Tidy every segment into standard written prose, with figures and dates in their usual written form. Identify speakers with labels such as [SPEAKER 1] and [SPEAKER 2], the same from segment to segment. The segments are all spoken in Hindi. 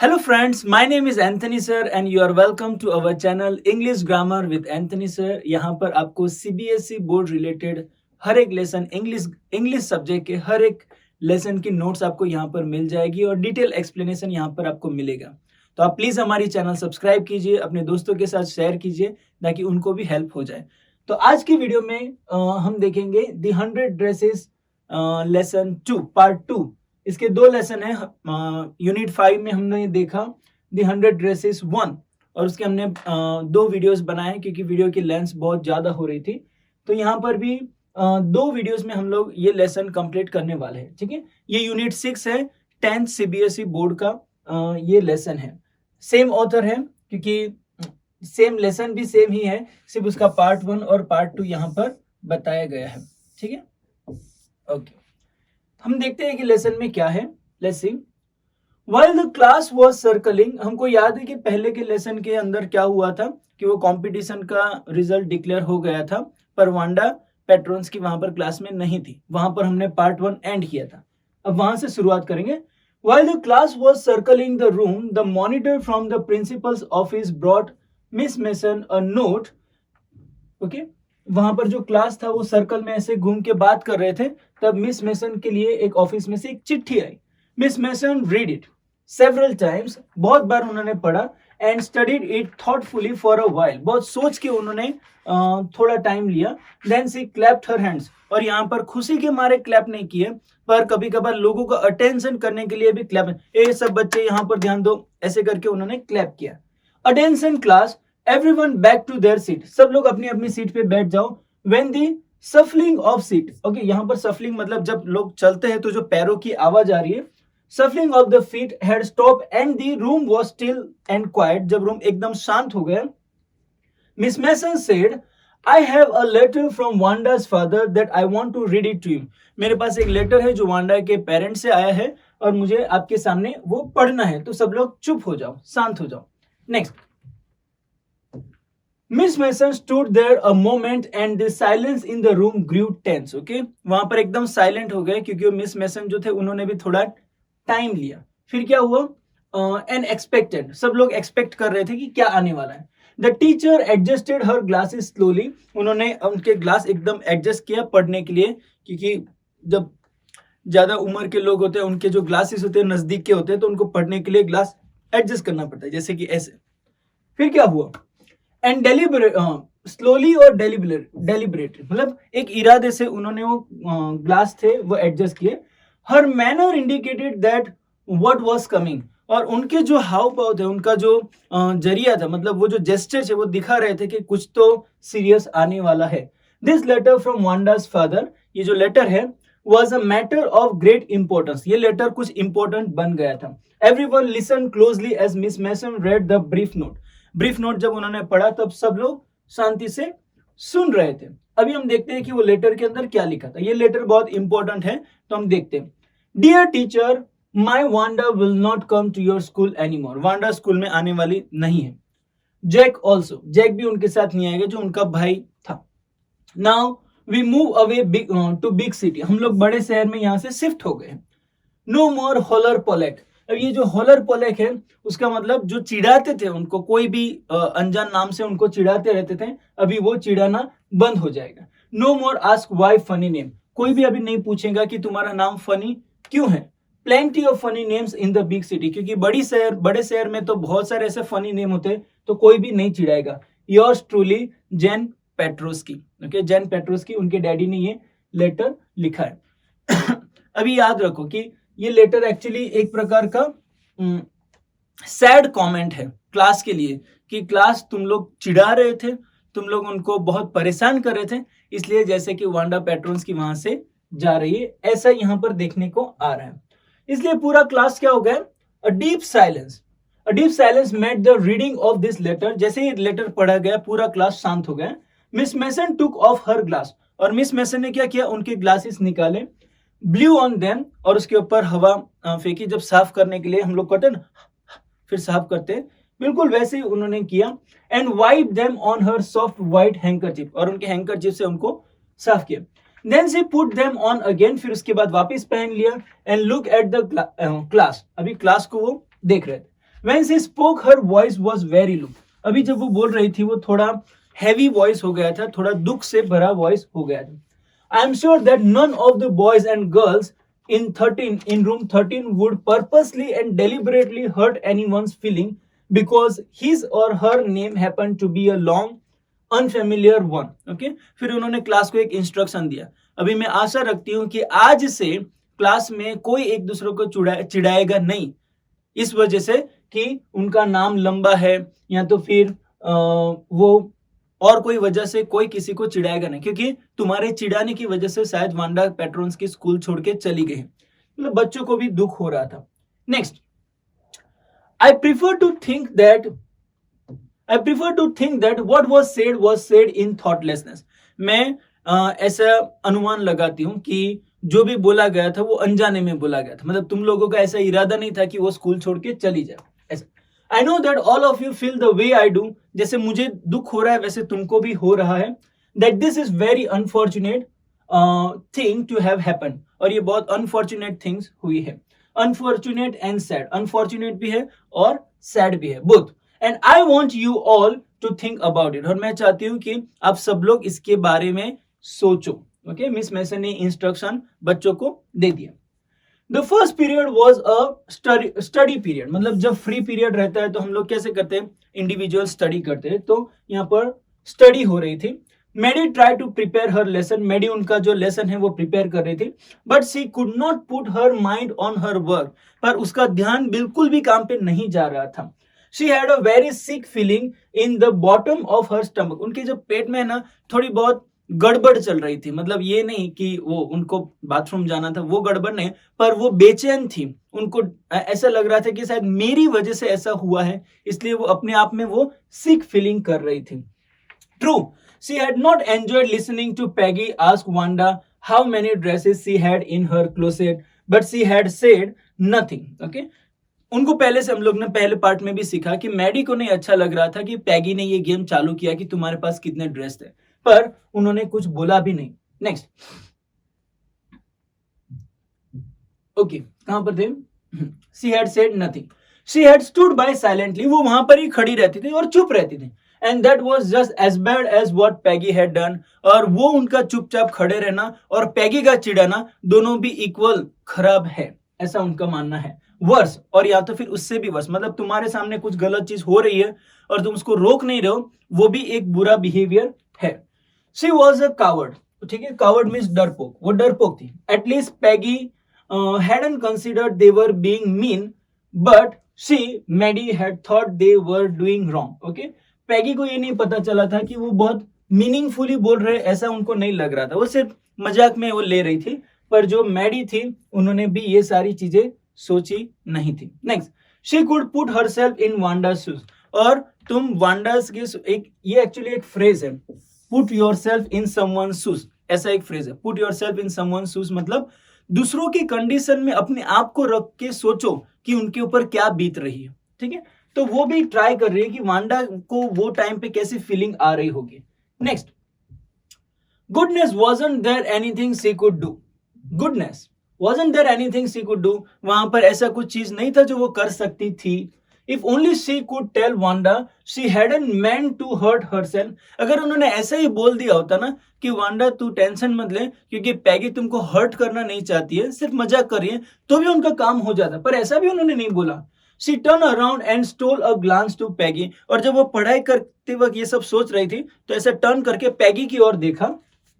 [SPEAKER 1] Hello friends, my name is Anthony sir and you are welcome to our channel English Grammar with Anthony sir। यहाँ पर आपको CBSE बोर्ड रिलेटेड हर एक लेसन इंग्लिश सब्जेक्ट के हर एक लेसन की नोट्स आपको यहाँ पर मिल जाएगी और डिटेल एक्सप्लेनेशन यहाँ पर आपको मिलेगा। तो आप प्लीज़ हमारी चैनल सब्सक्राइब कीजिए, अपने दोस्तों के साथ शेयर कीजिए ताकि उनको भी हेल्प हो जाए। तो आज की वीडियो में हम देखेंगे द 100 ड्रेसेस लेसन 2 पार्ट 2। इसके दो लेसन है। यूनिट 5 में हमने देखा द 100 ड्रेसेस 1 और उसके हमने दो वीडियोस बनाए क्योंकि वीडियो की लेंथ बहुत ज़्यादा हो रही थी। तो यहाँ पर भी दो वीडियोस में हम लोग ये लेसन कंप्लीट करने वाले हैं। ठीक है, ये यूनिट 6 है, 10th CBSE बोर्ड का ये लेसन है। सेम ऑथर है क्योंकि सेम लेसन भी सेम ही है, सिर्फ उसका पार्ट 1 और पार्ट 2 यहाँ पर बताया गया है। ठीक है, ओके। हम देखते हैं कि लेसन में क्या है। Let's see. While the class was circling, हमको याद है कि पहले के लेसन के अंदर क्या हुआ था कि वो कंपटीशन का रिजल्ट डिक्लेयर हो गया था, पर वांडा पेट्रोन्स की वहां पर क्लास में नहीं थी। वहां पर हमने पार्ट 1 एंड किया था। अब वहां से शुरुआत करेंगे। While the class was circling the room, the monitor from the principal's office brought Miss Mason a note. Okay? वहां पर जो क्लास था वो सर्कल में ऐसे घूम के बात कर रहे थे, तब मिस मेसन के लिए एक ऑफिस में से एक चिट्ठी आई। Miss Mason read it several times, बहुत बार उन्होंने पढ़ा, and studied it thoughtfully for a while, बहुत सोच के उन्होंने थोड़ा टाइम लिया। Then she clapped her hands, और यहाँ पर खुशी के मारे क्लैप नहीं किए, पर कभी कभार लोगों का अटेंशन करने के लिए भी क्लैप, ए सब बच्चे यहाँ पर ध्यान दो, ऐसे करके उन्होंने क्लैप किया। Attention class, everyone back to their seat, सब लोग अपनी अपनी सीट पे बैठ जाओ। When the shuffling of seat, okay, यहाँ पर सफलिंग मतलब जब लोग चलते हैं तो जो पैरों की आवाज आ रही है। Shuffling of the feet had stop and the room was still and quiet, जब रूम एकदम शांत हो गया। Miss Mason said, I have a letter from Wanda's father that I want to read it to you, मेरे पास एक लेटर है जो वांडा के पेरेंट्स से आया है और मुझे आपके सामने वो पढ़ना है, तो सब लोग चुप हो जाओ, शांत हो जाओ। Next. Miss Mason stood there a moment and the silence in the room grew tense. Okay, वहां पर एकदम साइलेंट हो गए क्योंकि मिस मेसन जो थे उन्होंने भी थोड़ा टाइम लिया। फिर क्या हुआ? अनएक्सपेक्टेड, सब लोग एक्सपेक्ट कर रहे थे कि क्या आने वाला है। The teacher adjusted her glasses slowly, उन्होंने उनके ग्लास एकदम एडजस्ट किया पढ़ने के लिए, क्योंकि जब ज्यादा उम्र के लोग होते हैं उनके जो ग्लासेस होते हैं नजदीक के होते हैं, तो उनको पढ़ने के लिए ग्लास एडजस्ट करना पड़ता है, जैसे कि ऐसे। फिर क्या हुआ? एंड डेलिबरेट, स्लोली और डेलिबरेट मतलब एक इरादे से उन्होंने वो ग्लास थे वो एडजस्ट किए। Her manner indicated that what was coming, और उनके जो हाव भाव थे, उनका जो जरिया था, मतलब वो जो जेस्चर थे, वो दिखा रहे थे कि कुछ तो सीरियस आने वाला है। This letter from Wanda's father, ये जो लेटर है was a matter of great importance, ये लेटर कुछ इंपॉर्टेंट बन गया था। Everyone listened closely as Miss Mason read the brief note, brief note जब उन्होंने पढ़ा तब सब लोग शांति से सुन रहे थे। अभी हम देखते हैं कि वो लेटर के अंदर क्या लिखा था। ये लेटर बहुत इंपॉर्टेंट है, तो हम देखते हैं। Dear teacher, my Wanda will not come to your school anymore, Wanda school में आने वाली नहीं है। जैक ऑल्सो, जैक भी उनके साथ नहीं आएगा जो उनका भाई था। Now we move away to big city, हम लोग बड़े शहर में यहाँ से शिफ्ट हो गए। नो मोर होलर पोलेक, अब ये जो होलर पोलेक है उसका मतलब जो चिढ़ाते थे उनको, कोई भी अनजान नाम से उनको चिढ़ाते रहते थे, अभी वो चिढ़ाना बंद हो जाएगा। No more ask why funny name, कोई भी अभी नहीं पूछेगा कि तुम्हारा नाम फनी क्यों है। Plenty of funny names in the big city, क्योंकि बड़े शहर में तो बहुत सारे ऐसे फनी नेम होते हैं, तो कोई भी नहीं चिढ़ाएगा। योर्स ट्रूली जेन पेट्रोस्की, ओके, जेन पेट्रोस्की, उनके डैडी ने ये लेटर लिखा है। अभी याद रखो कि ये लेटर एक्चुअली एक प्रकार का सैड कमेंट है क्लास के लिए, कि क्लास तुम लोग चिढ़ा रहे थे, तुम लोग उनको बहुत परेशान कर रहे थे, इसलिए जैसे कि वांडा पेट्रोन्स की वहां से जा रही है, ऐसा यहाँ पर देखने को आ रहा है। इसलिए पूरा क्लास क्या हो गया? A deep silence met the reading of this letter, जैसे ही लेटर पढ़ा गया पूरा क्लास शांत हो गया। Miss mason took of her glass, और मिस मेसन ने क्या किया? उनके ग्लासेस निकाले, ब्लू ऑन देम, और उसके ऊपर हवा फेंकी, जब साफ करने के लिए हम लोग करते ना, फिर साफ करते, बिल्कुल वैसे ही उन्होंने किया। And wipe them on her soft white handkerchief, और उनके हैंकरचिप से उनको साफ किया। Then she put them on again, फिर उसके बाद वापस पहन लिया। And look at the class, अभी क्लास को वो देख रहे थे। When she spoke, her voice was very low. अभी जब वो बोल रही थी वो थोड़ा हैवी वॉइस हो गया था, थोड़ा दुख से भरा वॉइस हो गया था. I am sure that none of the boys and girls in room 13 would purposely and deliberately hurt anyone's feeling because his or her name happened to be a long unfamiliar one. Okay? फिर उन्होंने क्लास को एक इंस्ट्रक्शन दिया. अभी मैं आशा रखती हूँ कि आज से क्लास में कोई एक दूसरे को चिढ़ाएगा नहीं, इस वजह से कि उनका नाम लंबा है या तो फिर वो और कोई वजह से कोई किसी को चिढ़ाएगा नहीं, क्योंकि तुम्हारे चिढ़ाने की वजह से शायद वांडा पैट्रॉन्स की स्कूल छोड़ के चली गई. मतलब बच्चों को भी दुख हो रहा था. Next, I prefer to think that what was said in thoughtlessness. मैं ऐसा अनुमान लगाती हूँ कि जो भी बोला गया था वो अनजाने में बोला गया था. मतलब तुम लोगों का ऐसा इरादा नहीं था कि वो स्कूल छोड़ के चली जाए. ऐसा I know that all of you feel the way I do. जैसे मुझे दुख हो रहा है वैसे तुमको भी हो रहा है. That this is very unfortunate thing to have happened. और ये बहुत अनफॉर्चुनेट थिंग्स हुई है. Unfortunate and sad. अनफॉर्चुनेट भी है और सैड भी है, both. And I want you all to think about it. और मैं चाहती हूँ कि आप सब लोग इसके बारे में सोचो. ओके, मिस मैसन ने इंस्ट्रक्शन बच्चों को दे दिया. The first period was a study period. मतलब जब फ्री पीरियड रहता है तो हम लोग कैसे करते हैं, इंडिविजुअल स्टडी करते हैं. तो यहाँ पर स्टडी हो रही थी. Maddie try to prepare her lesson. Maddie उनका जो लेसन है वो प्रिपेयर कर रही थी. But she could not put her mind on her work. पर उसका ध्यान बिल्कुल भी काम पे नहीं जा रहा था. She had a very sick feeling in the bottom of her stomach. उनके जो पेट में ना थोड़ी बहुत गड़बड़ चल रही थी. मतलब ये नहीं कि वो उनको बाथरूम जाना था, वो गड़बड़ नहीं, पर वो बेचैन थी. उनको ऐसा लग रहा था कि शायद मेरी वजह से ऐसा हुआ है, इसलिए वो अपने आप में वो सिक फीलिंग कर रही थी. True, she had not enjoyed listening to Peggy ask Wanda how many dresses she had in her closet, but she had said nothing. Okay, उनको पहले से हम लोग ने पहले पार्ट में भी सीखा कि मैडी को नहीं अच्छा लग रहा था कि पैगी ने ये गेम चालू किया कि तुम्हारे पास कितने ड्रेस थे, पर उन्होंने कुछ बोला भी नहीं. नेक्स्ट, ओके, कहां पर थे? She had said nothing. She had stood by silently. वो वहां पर ही खड़ी रहती थी और चुप रहती थी. And that was just as bad as what Peggy had done. और वो उनका चुपचाप खड़े रहना और पैगी का चिढ़ाना दोनों भी इक्वल खराब है, ऐसा उनका मानना है. वर्स, और या तो फिर उससे भी वर्स. मतलब तुम्हारे सामने कुछ गलत चीज हो रही है और तुम उसको रोक नहीं रहे हो, वो भी एक बुरा बिहेवियर है. She was a coward. ठीक है, कावर्ड मीन्स डरपोक. वो डरपोक थी. At least Peggy hadn't considered they were being mean, but she, Maddie, had thought they were doing wrong. Okay, पैगी को ये नहीं पता चला था कि वो बहुत मीनिंगफुली बोल रहे, ऐसा उनको नहीं लग रहा था. वो सिर्फ मजाक में वो ले रही थी. पर जो मैडी थी उन्होंने भी ये सारी चीजें सोची नहीं थी. Next, she could put herself in Wanda's shoes. और तुम वांडास के एक, ये एक्चुअली एक फ्रेज है, put yourself in someone's shoes. ऐसा एक फ्रेज है, put yourself in someone's shoes. मतलब दूसरों की कंडीशन में अपने आप को रख के सोचो कि उनके ऊपर क्या बीत रही है. ठीक है, तो वो भी ट्राई कर रही है कि वांडा को वो टाइम पे कैसी फीलिंग आ रही होगी. Next, goodness wasn't there anything she could do. Goodness wasn't there anything she could do. वहां पर ऐसा कुछ चीज नहीं था जो वो कर सकती थी. If only she could tell Wanda she hadn't meant to hurt herself. अगर उन्होंने ऐसा ही बोल दिया होता ना कि वांडा तू टेंशन मत ले क्योंकि पैगी तुमको हर्ट करना नहीं चाहती है, सिर्फ मजाक कर रही है, तो भी उनका काम हो जाता. पर ऐसा भी उन्होंने नहीं बोला. She turned around and stole a glance to Peggy. और जब वो पढ़ाई करते वक्त ये सब सोच रही थी तो ऐसा टर्न करके पैगी की ओर देखा.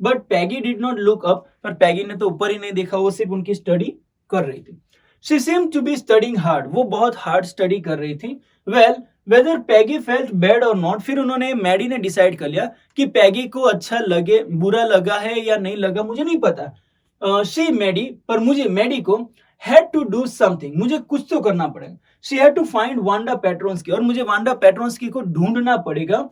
[SPEAKER 1] But Peggy did not look up. पर पैगी ने तो ऊपर ही नहीं देखा, वो सिर्फ उनकी स्टडी कर रही थी. She seemed to be studying hard. वो बहुत हार्ड स्टडी कर रही थी. Well, whether Peggy felt bad or not, फिर उन्होंने, मैडी ने डिसाइड कर लिया कि पैगी को अच्छा लगे, बुरा लगा है या नहीं लगा मुझे नहीं पता. She, मैडी, पर मुझे मैडी को had to do something. मुझे कुछ तो करना पड़ेगा. She had to find Wanda Petronski. और मुझे वांडा पेट्रोन्स्की को ढूंढना पड़ेगा.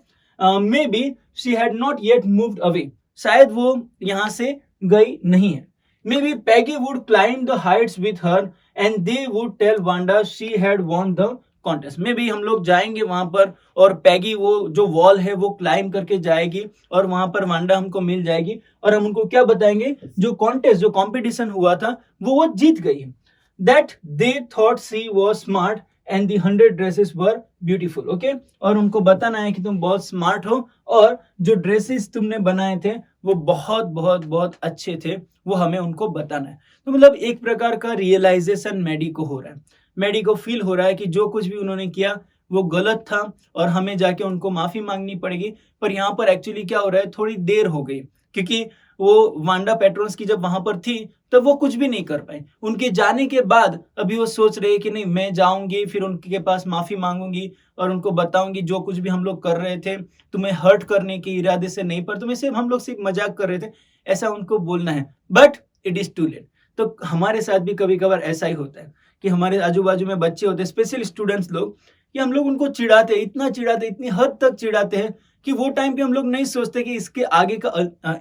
[SPEAKER 1] Maybe she had not yet moved away. शायद वो यहाँ से गई नहीं है. Maybe Peggy would climb the heights with her and they would tell Wanda she had won the contest. Maybe हम लोग जाएंगे वहां पर और पैगी वो जो वॉल है वो क्लाइम करके जाएगी और वहां पर वांडा हमको मिल जाएगी और हम उनको क्या बताएंगे, जो कॉन्टेस्ट, जो कंपटीशन हुआ था वो जीत गई है. That they thought she was smart and the 100 dresses were beautiful, okay. और उनको बताना है कि तुम बहुत स्मार्ट हो और जो ड्रेसेस तुमने बनाए थे वो बहुत बहुत बहुत अच्छे थे, वो हमें उनको बताना है। तो मतलब एक प्रकार का रियलाइजेशन मैडी को हो रहा है, मैडी को फील हो रहा है कि जो कुछ भी उन्होंने किया वो गलत था और हमें जाके उनको माफी मांगनी पड़ेगी। पर यहाँ पर एक्चुअली क्या हो रहा है, थोड़ी देर हो गई, क्योंकि वो वांडा पेट्रोल्स की जब वहां पर थी तब वो कुछ भी नहीं कर पाए। उनके जाने के बाद अभी वो सोच रहे हैं कि नहीं, मैं जाऊंगी, फिर उनके पास माफी मांगूंगी और उनको बताऊंगी जो कुछ भी हम लोग कर रहे थे तुम्हें हर्ट करने के इरादे से नहीं, पर तुम्हें सिर्फ हम लोग सिर्फ मजाक कर रहे थे, ऐसा उनको बोलना है। But it is too late. तो हमारे साथ भी कभी कभार ऐसा ही होता है कि हमारे आजू बाजू में बच्चे होते हैं, स्पेशली स्टूडेंट्स लोग, कि हम लोग उनको चिढ़ाते हैं, इतना चिढ़ाते, इतनी हद तक चिढ़ाते हैं कि वो टाइम पे हम लोग नहीं सोचते कि इसके आगे का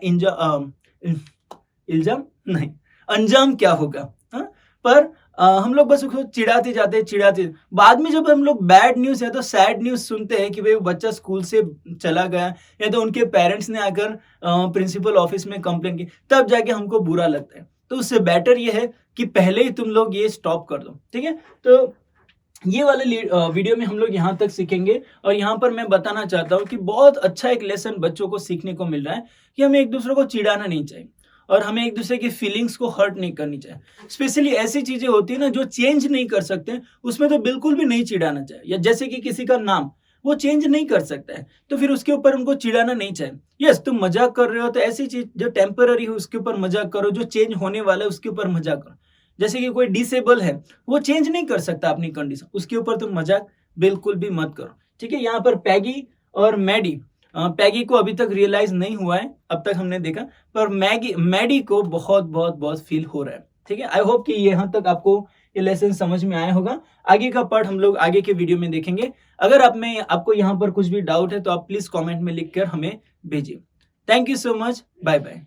[SPEAKER 1] इल्जाम नहीं, अंजाम क्या होगा। हाँ? पर हम लोग बस उसको चिढ़ाते जाते, चिढ़ाते, बाद में जब हम लोग बैड न्यूज या तो सैड न्यूज सुनते हैं कि भाई बच्चा स्कूल से चला गया या तो उनके पेरेंट्स ने आकर प्रिंसिपल ऑफिस में कंप्लेन की, तब जाके हमको बुरा लगता है। तो उससे बेटर ये है कि पहले ही तुम लोग ये स्टॉप कर दो, ठीक है। तो ये वाले वीडियो में हम लोग यहाँ तक सीखेंगे और यहाँ पर मैं बताना चाहता हूँ कि बहुत अच्छा एक लेसन बच्चों को सीखने को मिल रहा है कि हमें एक दूसरे को चिढ़ाना नहीं चाहिए और हमें एक दूसरे की फीलिंग्स को हर्ट नहीं करनी चाहिए। स्पेशली ऐसी चीजें होती है ना जो चेंज नहीं कर सकते, उसमें तो बिल्कुल भी नहीं चिढ़ाना चाहिए। या जैसे कि किसी का नाम वो चेंज नहीं कर सकता है तो फिर उसके ऊपर उनको चिढ़ाना नहीं चाहिए। यस, तुम मजाक कर रहे हो तो ऐसी चीज जो टेम्पररी है उसके ऊपर मजाक करो, जो चेंज होने वाला है उसके ऊपर मजाक करो। जैसे कि कोई डिसेबल है, वो चेंज नहीं कर सकता अपनी कंडीशन, उसके ऊपर तुम मजाक बिल्कुल भी मत करो, ठीक है। यहाँ पर पैगी और मैडी, पैगी को अभी तक रियलाइज नहीं हुआ है, अब तक हमने देखा, पर मैडी को बहुत बहुत बहुत फील हो रहा है, ठीक है। आई होप कि यहाँ तक आपको ये लेसन समझ में आया होगा। आगे का पार्ट हम लोग आगे के वीडियो में देखेंगे। अगर आपको यहाँ पर कुछ भी डाउट है तो आप प्लीज कॉमेंट में लिख कर हमें भेजिए। Thank you so much, bye bye.